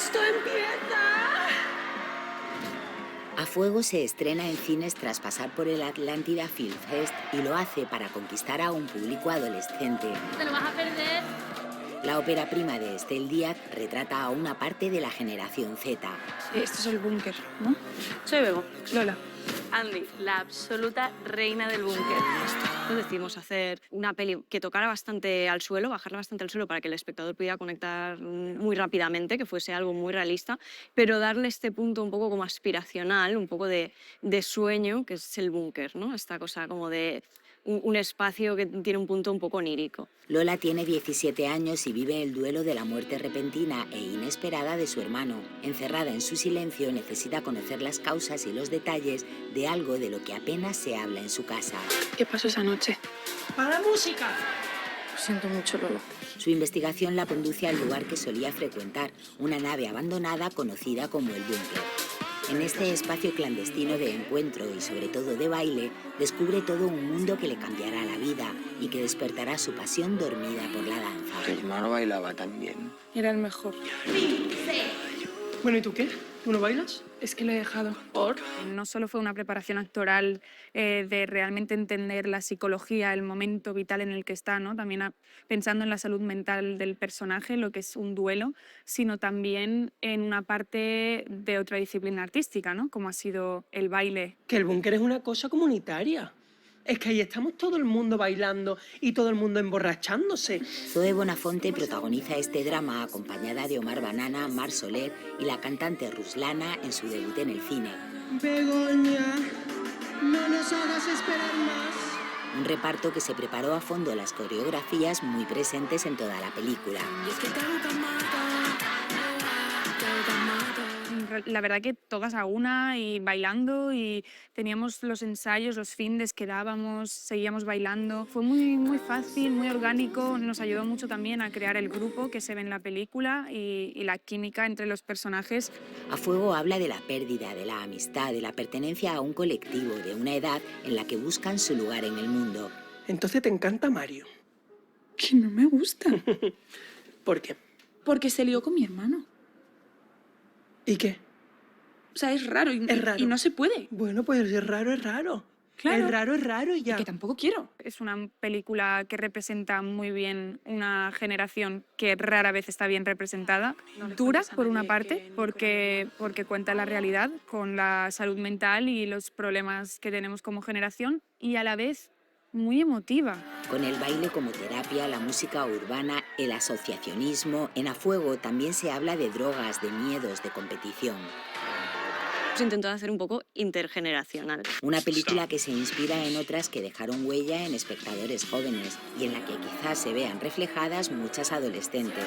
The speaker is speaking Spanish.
¡Esto empieza! A Fuego se estrena en cines tras pasar por el Atlántida Film Fest y lo hace para conquistar a un público adolescente. ¡Te lo vas a perder! La ópera prima de Estel Díaz retrata a una parte de la generación Z. Esto es el búnker, ¿no? Soy Bego. Lola. Andy, la absoluta reina del búnker. Nos decidimos hacer una peli que tocara bastante al suelo, bajarla bastante al suelo para que el espectador pudiera conectar muy rápidamente, que fuese algo muy realista, pero darle este punto un poco como aspiracional, un poco de sueño, que es el búnker, ¿no? Esta cosa como de un espacio que tiene un punto un poco onírico. Lola tiene 17 años y vive el duelo de la muerte repentina e inesperada de su hermano. Encerrada en su silencio, necesita conocer las causas y los detalles de algo de lo que apenas se habla en su casa. ¿Qué pasó esa noche? ¡Para la música! Lo siento mucho, Lola. Su investigación la conduce al lugar que solía frecuentar, una nave abandonada conocida como el búnker. En este espacio clandestino de encuentro y sobre todo de baile, descubre todo un mundo que le cambiará la vida y que despertará su pasión dormida por la danza. Tu hermano bailaba también. Era el mejor. Bueno, ¿y tú qué? ¿Tú no bailas? Es que lo he dejado. ¿Por? No solo fue una preparación actoral de realmente entender la psicología, el momento vital en el que está, ¿no? También pensando en la salud mental del personaje, lo que es un duelo, sino también en una parte de otra disciplina artística, ¿no? Como ha sido el baile. Que el búnker es una cosa comunitaria. Es que ahí estamos todo el mundo bailando y todo el mundo emborrachándose. Zoe Bonafonte protagoniza este drama acompañada de Omar Banana, Mar Soler y la cantante Ruslana en su debut en el cine. Begoña, no nos hagas esperar más. Un reparto que se preparó a fondo las coreografías muy presentes en toda la película. La verdad que todas a una y bailando, y teníamos los ensayos, los findes que dábamos, seguíamos bailando. Fue muy fácil, muy orgánico, nos ayudó mucho también a crear el grupo que se ve en la película y la química entre los personajes. A Fuego habla de la pérdida, de la amistad, de la pertenencia a un colectivo, de una edad en la que buscan su lugar en el mundo. Entonces te encanta Mario. Que no me gusta. ¿Por qué? Porque se lió con mi hermano. ¿Y qué? O sea, es raro y no se puede. Bueno, pues es raro, es raro. Claro. Es raro y ya. Y que tampoco quiero. Es una película que representa muy bien una generación que rara vez está bien representada. Dura, por una parte, porque cuenta la realidad con la salud mental y los problemas que tenemos como generación, y a la vez muy emotiva. Con el baile como terapia, la música urbana, el asociacionismo, en A Fuego también se habla de drogas, de miedos, de competición. Se intentó hacer un poco intergeneracional. Una película que se inspira en otras que dejaron huella en espectadores jóvenes y en la que quizás se vean reflejadas muchas adolescentes.